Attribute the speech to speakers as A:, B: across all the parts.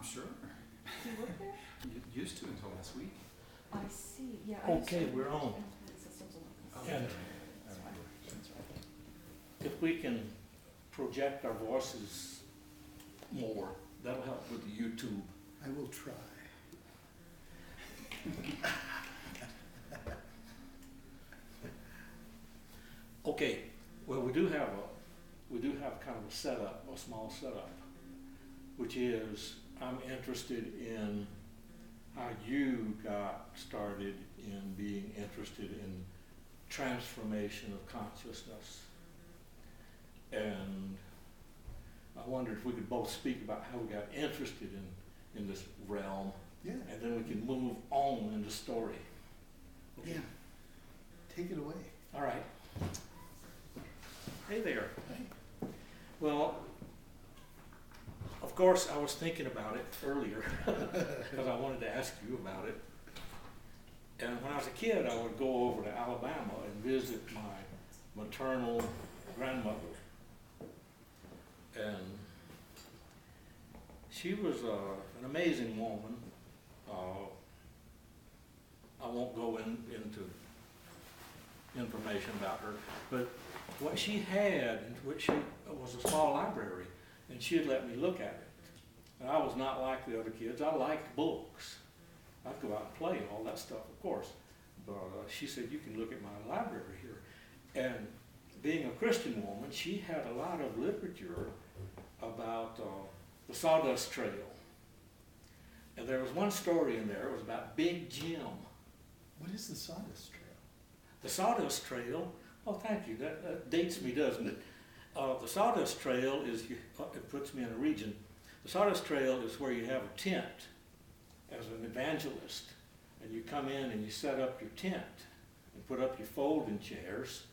A: I'm sure.
B: Do you work there?
A: You used to until last week.
B: I see, yeah.
C: Okay, we're on.
A: Okay.
C: And
B: That's fine. That's right.
C: if we can project our voices more, that'll help with the YouTube.
D: I will try.
C: Okay, well, we do have kind of a setup, a small setup, which is I'm interested in how you got started in being interested in transformation of consciousness. And I wondered if we could both speak about how we got interested in this realm,
D: Yeah.
C: and then we can move on in the story. Okay.
D: Yeah. Take it away.
C: All right. Hey there. Well, of course, I was thinking about it earlier because I wanted to ask you about it. And when I was a kid, I would go over to Alabama and visit my maternal grandmother. And she was an amazing woman. I won't go into information about her, but what she had, which she was a small library, and she'd let me look at it. And I was not like the other kids. I liked books. I'd go out and play and all that stuff, of course. But she said, you can look at my library here. And being a Christian woman, she had a lot of literature about the Sawdust Trail. And there was one story in there, it was about Big Jim.
D: What is the Sawdust Trail?
C: The Sawdust Trail, oh thank you, that dates me, doesn't it? The Sawdust Trail is, it puts me in a region. The Sawdust Trail is where you have a tent as an evangelist, and you come in and you set up your tent and put up your folding chairs,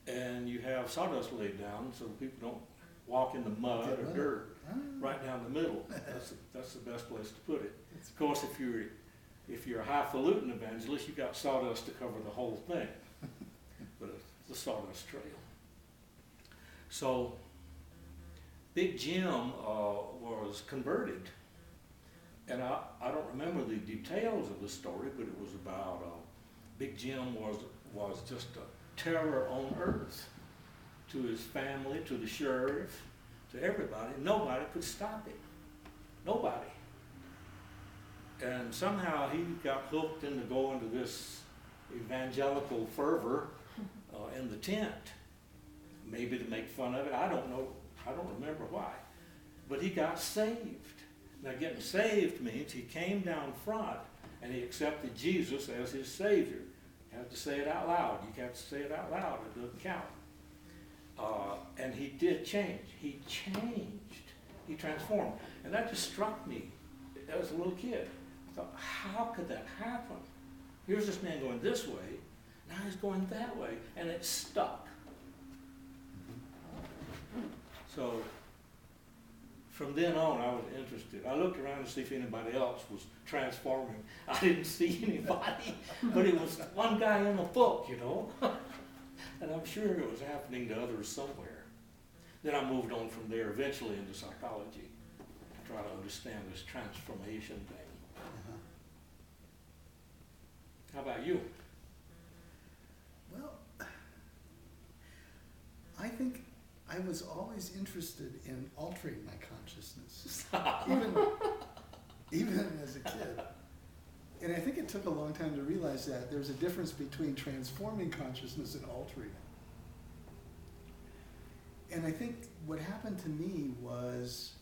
C: and you have sawdust laid down so people don't walk in the mud or dirt right down the middle. That's the best place to put it. Of course, if you're a highfalutin evangelist, you've got sawdust to cover the whole thing. But it's the Sawdust Trail. So Big Jim was converted. And I don't remember the details of the story, but it was about Big Jim was just a terror on earth to his family, to the sheriff, to everybody. Nobody could stop him. Nobody. And somehow he got hooked into going to this evangelical fervor in the tent. Maybe to make fun of it. I don't know. I don't remember why. But he got saved. Now getting saved means he came down front and he accepted Jesus as his Savior. You have to say it out loud. You have to say it out loud. It doesn't count. And he did change. He changed. He transformed. And that just struck me as a little kid. I thought, how could that happen? Here's this man going this way. Now he's going that way. And it stuck. So from then on, I was interested. I looked around to see if anybody else was transforming. I didn't see anybody, but it was one guy in the book, you know. And I'm sure it was happening to others somewhere. Then I moved on from there eventually into psychology to try to understand this transformation thing.
D: Uh-huh.
C: How about you?
D: Well, I think I was always interested in altering my consciousness, even as a kid. And I think it took a long time to realize that there's a difference between transforming consciousness and altering it. And I think what happened to me was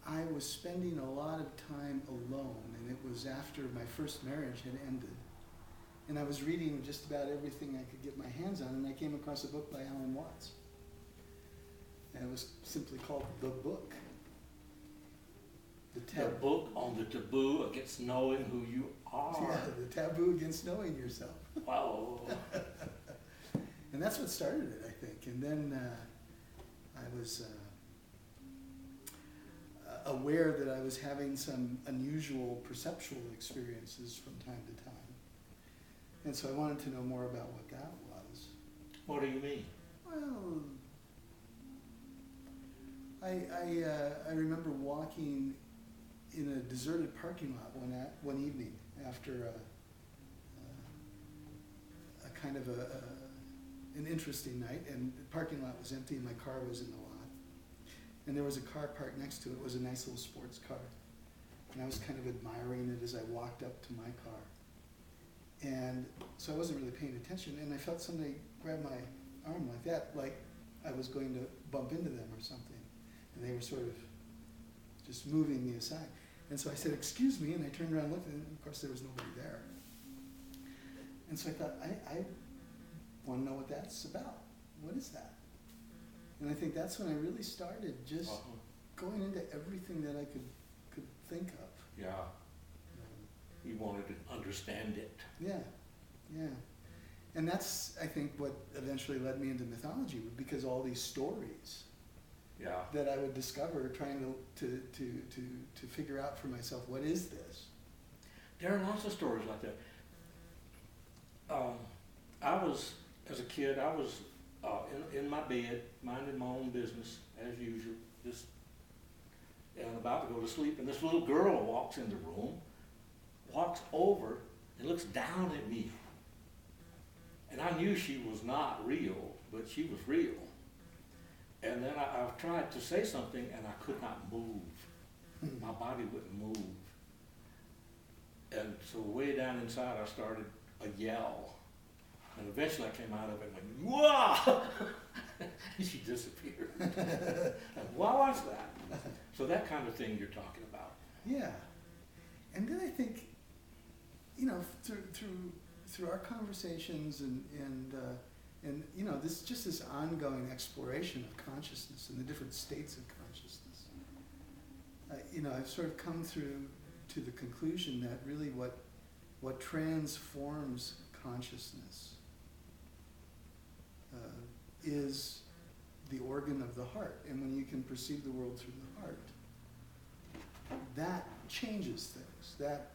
D: I was spending a lot of time alone, and it was after my first marriage had ended. And I was reading just about everything I could get my hands on, and I came across a book by Alan Watts. And it was simply called The Book.
C: The book on the taboo against knowing who you are.
D: Yeah, the taboo against knowing yourself.
C: Wow.
D: And that's what started it, I think. And then I was aware that I was having some unusual perceptual experiences from time to time. And so I wanted to know more about what that was.
C: What do you mean?
D: Well, I remember walking in a deserted parking lot one evening after a kind of an interesting night, and the parking lot was empty and my car was in the lot. And there was a car parked next to it. It was a nice little sports car. And I was kind of admiring it as I walked up to my car. And so I wasn't really paying attention, and I felt somebody grab my arm like that, like I was going to bump into them or something. And they were sort of just moving me aside. And so I said, "Excuse me," and I turned around and looked, and of course there was nobody there. And so I thought, I want to know what that's about. What is that? And I think that's when I really started just going into everything that I could think of.
C: Yeah. You wanted to understand it.
D: Yeah, yeah. And that's, I think, what eventually led me into mythology, because all these stories that I would discover trying to figure out for myself, what is this?
C: There are lots of stories like that. As a kid, I was in my bed, minding my own business, as usual, and about to go to sleep, and this little girl walks in the room, walks over, and looks down at me. And I knew she was not real, but she was real. And then I tried to say something, and I could not move. My body wouldn't move. And so way down inside, I started a yell. And eventually I came out of it and went, "Whoa!" And she disappeared. And what was that? So that kind of thing you're talking about.
D: Yeah. And then I think, through our conversations and this ongoing exploration of consciousness and the different states of consciousness, I've sort of come to the conclusion that really what transforms consciousness is the organ of the heart. And when you can perceive the world through the heart, that changes things. That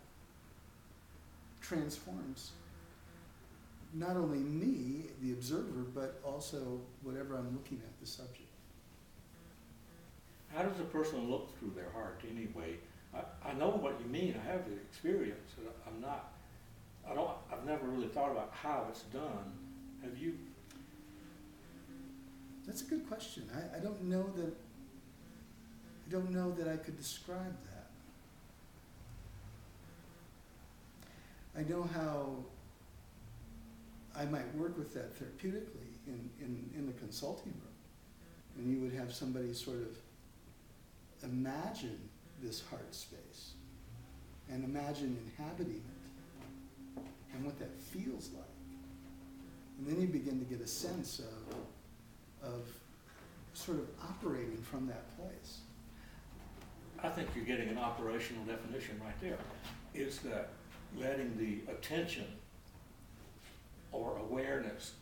D: transforms not only me, the observer, but also whatever I'm looking at, the subject.
C: How does a person look through their heart anyway? I know what you mean. I have the experience. I've never really thought about how it's done. Have you?
D: That's a good question. I don't know that I could describe that. I know how I might work with that therapeutically in the consulting room. And you would have somebody sort of imagine this heart space and imagine inhabiting it and what that feels like. And then you begin to get a sense of sort of operating from that place.
C: I think you're getting an operational definition right there. It's that letting the attention or awareness,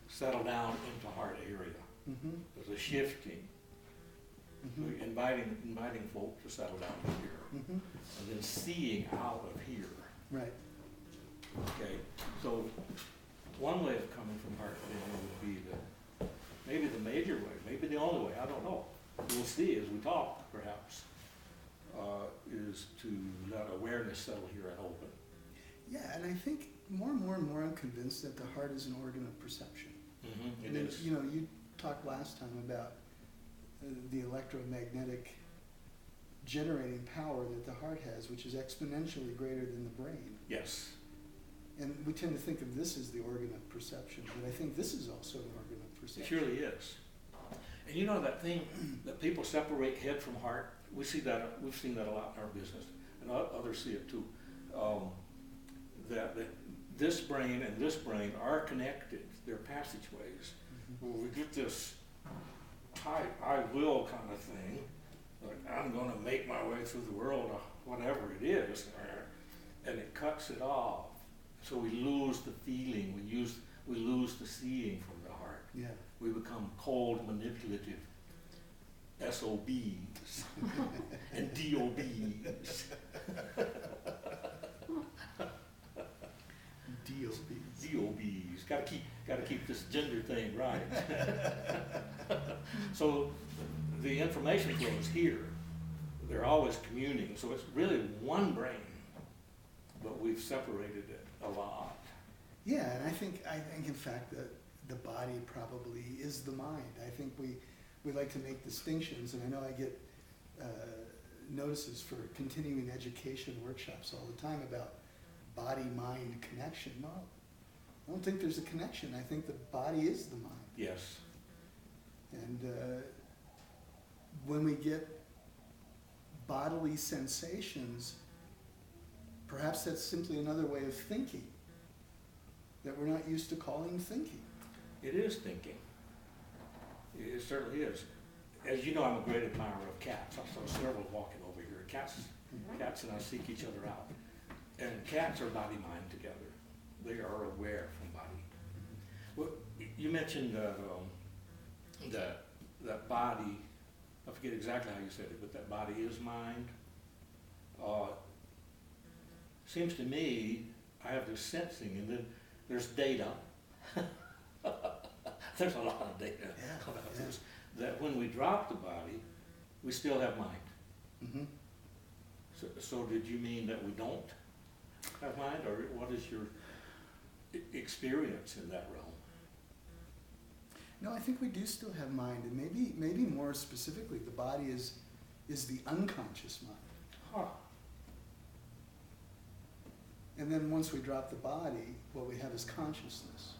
C: settle down into heart area.
D: Mm-hmm.
C: There's a shifting,
D: Mm-hmm.
C: inviting folk to settle down here,
D: Mm-hmm.
C: and then seeing out of here.
D: Right.
C: Okay, so one way of coming from heart then would be maybe the major way, maybe the only way, I don't know. We'll see as we talk, perhaps, is to let awareness settle here and open.
D: Yeah, and I think more and more I'm convinced that the heart is an organ of perception.
C: It is.
D: You talked last time about the electromagnetic generating power that the heart has, which is exponentially greater than the brain.
C: Yes.
D: And we tend to think of this as the organ of perception, but I think this is also an organ of
C: It
D: perception.
C: surely is. And you know that thing that people separate head from heart? We've seen that a lot in our business, and others see it too. That this brain and this brain are connected. They're passageways.
D: Mm-hmm.
C: Well, we get this tight I will kind of thing, like I'm going to make my way through the world, whatever it is, and it cuts it off. So we lose the feeling, we lose the seeing from the heart.
D: Yeah.
C: We become cold, manipulative SOBs and DOBs. DOBs. Gotta keep this gender thing right. So the information flow is here. They're always communing, so it's really one brain, but we've separated it a lot.
D: Yeah, and I think in fact that the body probably is the mind. I think we like to make distinctions, and I know I get notices for continuing education workshops all the time about body-mind connection. No, I don't think there's a connection. I think the body is the mind.
C: Yes.
D: And when we get bodily sensations, perhaps that's simply another way of thinking that we're not used to calling thinking.
C: It is thinking. It certainly is. As you know, I'm a great admirer of cats. I saw several walking over here. Cats and I seek each other out. And cats are body-mind together. They are aware from body. Well, you mentioned that body, I forget exactly how you said it, but that body is mind. Seems to me, I have this sensing, and then there's data. There's a lot of data about this. That when we drop the body, we still have mind.
D: Mm-hmm.
C: So did you mean that we don't have mind, or what is your experience in that realm?
D: No, I think we do still have mind, and maybe more specifically, the body is the unconscious mind.
C: Huh.
D: And then once we drop the body, what we have is consciousness.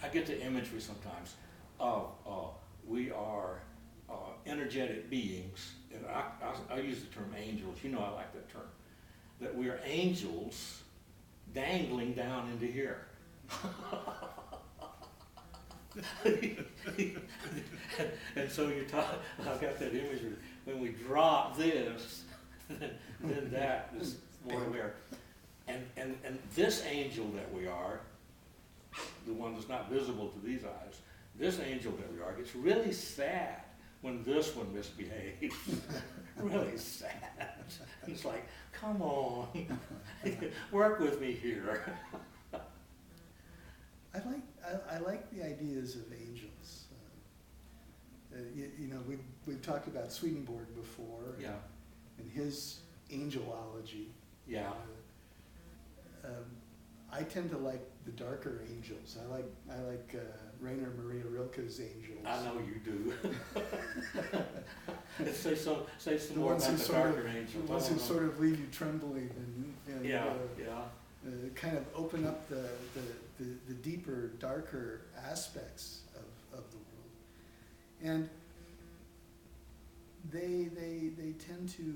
C: I get the imagery sometimes of we are energetic beings, and I use the term angels. You know I like that term. That we are angels dangling down into here. And so I've got that imagery. When we drop this, then that is more aware. And this angel that we are, the one that's not visible to these eyes, this angel that we are gets really sad when this one misbehaves. Really sad. It's like, come on, work with me here.
D: I like the ideas of angels. You know, we've talked about Swedenborg before.
C: Yeah.
D: And his angelology.
C: Yeah.
D: I tend to like the darker angels. I like Rainer Maria Rilke's angels.
C: I know you do. Say some
D: The
C: more
D: ones
C: about
D: who
C: the
D: sort of-
C: darker angels.
D: The ones who sort of leave you trembling and
C: Yeah.
D: kind of open up the deeper, darker aspects of the world. And they tend to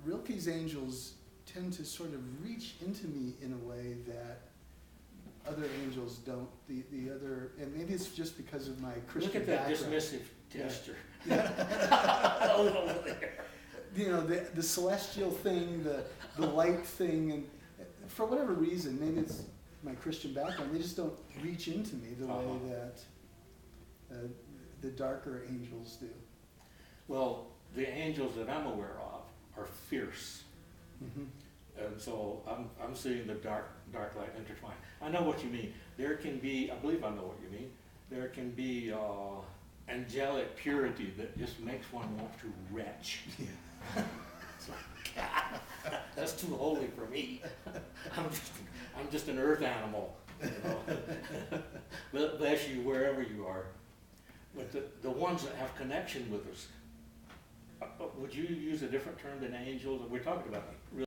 D: Rilke's angels tend to sort of reach into me in a way that other angels don't. The other, and maybe it's just because of my Christian
C: Look at that
D: background.
C: dismissive gesture.
D: Yeah.
C: Over there.
D: You know, the celestial thing, the light thing, and for whatever reason, maybe it's my Christian background, they just don't reach into me the way that the darker angels do.
C: Well, the angels that I'm aware of are fierce.
D: Mm-hmm.
C: And so I'm seeing the dark light intertwine. I know what you mean. There can be, I believe I know what you mean, there can be angelic purity that just makes one want to retch.
D: Yeah.
C: It's like, God, that's too holy for me. I'm just an earth animal. You know? Bless you wherever you are. But the ones that have connection with us, would you use a different term than angels? We're talking about